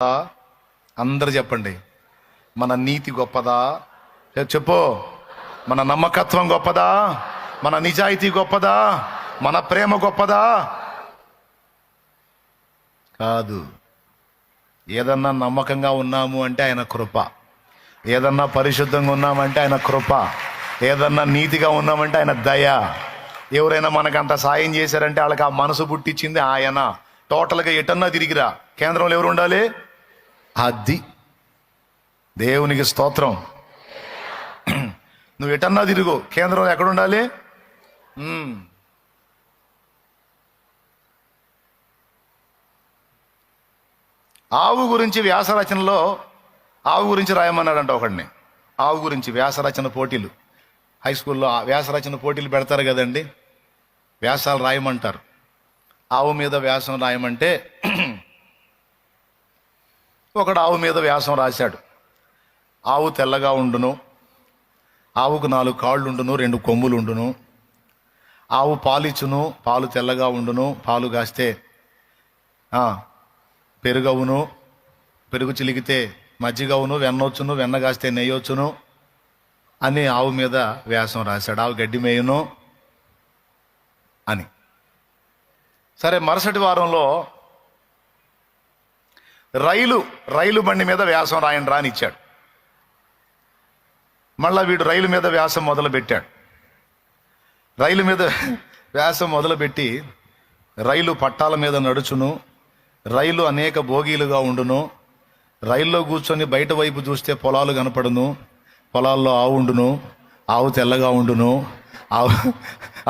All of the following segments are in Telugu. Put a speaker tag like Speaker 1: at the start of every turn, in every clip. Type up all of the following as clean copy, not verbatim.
Speaker 1: అందరు చెప్పండి. మన నీతి గొప్పదా? చెప్పు. మన నమ్మకత్వం గొప్పదా? మన నిజాయితీ గొప్పదా? మన ప్రేమ గొప్పదా? కాదు. ఏదన్నా నమ్మకంగా ఉన్నాము అంటే ఆయన కృప, ఏదన్నా పరిశుద్ధంగా ఉన్నామంటే ఆయన కృప, ఏదన్నా నీతిగా ఉన్నామంటే ఆయన దయ. ఎవరైనా మనకంత సాయం చేశారంటే వాళ్ళకి ఆ మనసు పుట్టించింది ఆయన. టోటల్గా ఎటన్నా తిరిగిరా, కేంద్రంలో ఎవరు ఉండాలి? అది దేవునికి స్తోత్రం. నువ్వు ఎటన్నా తిరుగు, కేంద్రంలో ఎక్కడ ఉండాలి? ఆవు గురించి వ్యాసరచనలో ఆవు గురించి రాయమన్నాడంట ఒకడిని. ఆవు గురించి వ్యాసరచన పోటీలు, హై స్కూల్లో వ్యాసరచన పోటీలు పెడతారు కదండి, వ్యాసాలు రాయమంటారు. ఆవు మీద వ్యాసం రాయమంటే ఒకడు ఆవు మీద వ్యాసం రాశాడు. ఆవు తెల్లగా ఉండును, ఆవుకు 4 కాళ్ళు ఉండును, 2 కొమ్ములు ఉండును, ఆవు పాలిచ్చును, పాలు తెల్లగా ఉండును, పాలు కాస్తే పెరుగవును, పెరుగు చిలికితే మజ్జిగవును, వెన్నొచ్చును, వెన్న కాస్తే నెయ్యొచ్చును అని ఆవు మీద వ్యాసం రాశాడు. ఆవు గడ్డి మేయును అని. సరే, మరుసటి వారంలో రైలు బండి మీద వ్యాసం రాయండి అని ఇచ్చాడు. మళ్ళా వీడు రైలు మీద వ్యాసం మొదలుపెట్టాడు. రైలు మీద వ్యాసం మొదలుపెట్టి, రైలు పట్టాల మీద నడుచును, రైలు అనేక బోగీలుగా ఉండును, రైల్లో కూర్చొని బయట వైపు చూస్తే పొలాలు కనపడును, పొలాల్లో ఆవు ఉండును, ఆవు తెల్లగా ఉండును,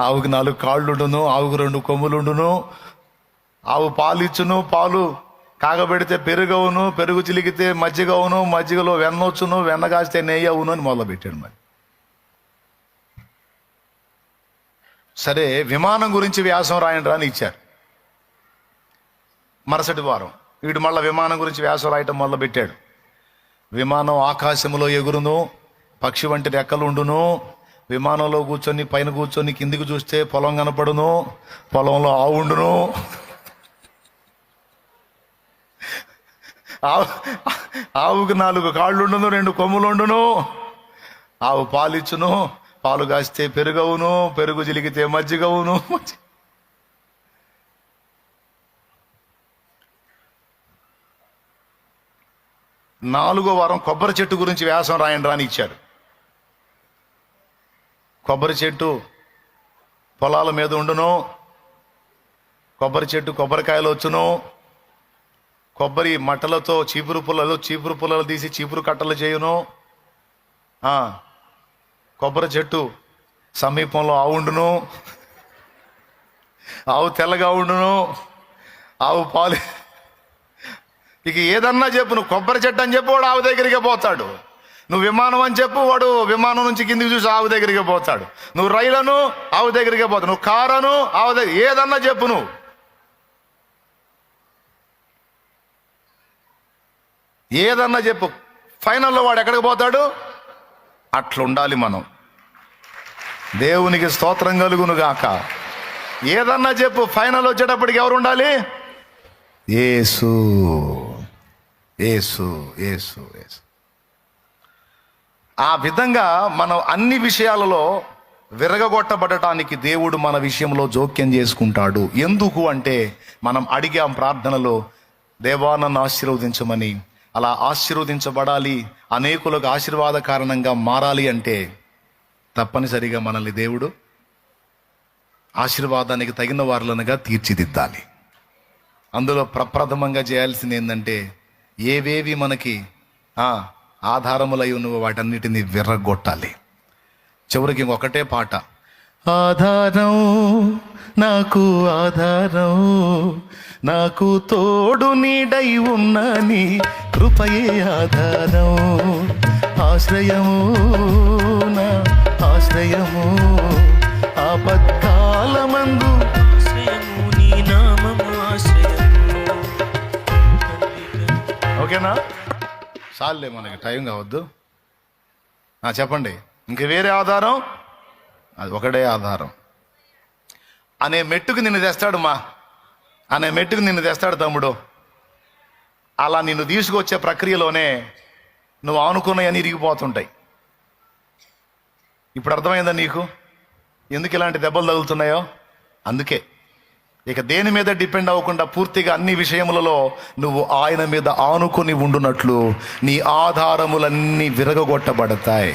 Speaker 1: ఆవుకి 4 కాళ్ళు ఉండును, ఆవుకు 2 కొమ్ములు ఉండును, ఆవు పాలు ఇచ్చును, పాలు కాగబెడితే పెరుగవును, పెరుగు చిలికితే మజ్జిగవును, మజ్జిగలో వెన్నొచ్చును, వెన్న కాస్తే నెయ్యి అవును అని మొదలుపెట్టాడు. మరి సరే, విమానం గురించి వ్యాసం రాయండి అని ఇచ్చారు. మరుసటి వారం వీడు మళ్ళీ విమానం గురించి వ్యాసం రాయటం మొదలుపెట్టాడు. విమానం ఆకాశంలో ఎగురును, పక్షి వంటి రెక్కలు ఉండును, విమానంలో కూర్చొని పైన కూర్చొని కిందికి చూస్తే పొలం కనపడును, పొలంలో ఆవు ఉండును, ఆవుకు 4 కాళ్ళు ఉండును, 2 కొమ్ములు ఉండును, ఆవు పాలిచ్చును, పాలు కాస్తే పెరుగవును, పెరుగు చిలికితే మజ్జిగవును. 4వ వారం కొబ్బరి చెట్టు గురించి వ్యాసం రాయండి అని ఇచ్చారు. కొబ్బరి చెట్టు పొలాల మీద ఉండును, కొబ్బరి చెట్టు కొబ్బరికాయలు వచ్చును, కొబ్బరి మట్టలతో చీపురు పుల్లలు తీసి చీపురు కట్టలు చేయును, కొబ్బరి చెట్టు సమీపంలో ఆవు ఉండును, ఆవు తెల్లగా ఉండును, ఆవు పాలు. ఇక ఏదన్నా చెప్పు, నువ్వు కొబ్బరి చెట్టు అని చెప్పు, వాడు ఆవు దగ్గరికి పోతాడు. నువ్వు విమానం అని చెప్పు, వాడు విమానం నుంచి కిందికి చూసి ఆవు దగ్గరికి పోతాడు. నువ్వు రైలను ఆవు దగ్గరికి పోతాడు, నువ్వు కారును ఆవు దగ్గర, ఏదన్నా చెప్పు నువ్వు. ఏదన్నా చెప్పు, ఫైనల్లో వాడు ఎక్కడికి పోతాడు? అట్లుండాలి మనం. దేవునికి స్తోత్రం కలుగును గాక. ఏదన్నా చెప్పు, ఫైనల్ వచ్చేటప్పటికి ఎవరు ఉండాలి? యేసు, యేసు, యేసు, యేసు. ఆ విధంగా మనం అన్ని విషయాలలో విరగగొట్టబడటానికి దేవుడు మన విషయంలో జోక్యం చేసుకుంటాడు. ఎందుకు అంటే, మనం అడిగాం ప్రార్థనలో, దేవా నన్ను ఆశీర్వదించమని. అలా ఆశీర్వదించబడాలి, అనేకులకు ఆశీర్వాద కారణంగా మారాలి అంటే తప్పనిసరిగా మనల్ని దేవుడు ఆశీర్వాదానికి తగిన వారులనుగా తీర్చిదిద్దాలి. అందులో ప్రప్రథమంగా చేయాల్సింది ఏంటంటే, ఏవేవి మనకి ఆధారములై ఉన్నవో వాటన్నిటిని విర్రగొట్టాలి. చివరికి ఒకటే పాట, ఆధారం నాకు ఆధారం, నాకు తోడు నీడై ఉన్న నీ కృపయే ఆధారం, ఆశ్రయము నా ఆశ్రయము, ఆపత్కాలమందు నీ నామము ఆశ్రయము. ఓకేనా? చాలులే, మనకి టైం కావద్దు. చెప్పండి, ఇంక వేరే ఆధారం? అది ఒకటే ఆధారం. అనే మెట్టుకు నిన్ను తెస్తాడు అనే మెట్టుకు నిన్ను తెస్తాడు తమ్ముడు. అలా నిన్ను తీసుకొచ్చే ప్రక్రియలోనే నువ్వు ఆనుకున్నాయని ఇరిగిపోతుంటాయి. ఇప్పుడు అర్థమైందా నీకు ఎందుకు ఇలాంటి దెబ్బలు తగులుతున్నాయో? అందుకే ఇక దేని మీద డిపెండ్ అవ్వకుండా పూర్తిగా అన్ని విషయములలో నువ్వు ఆయన మీద ఆనుకొని ఉండునట్లు నీ ఆధారములన్నీ విరగగొట్టబడతాయి.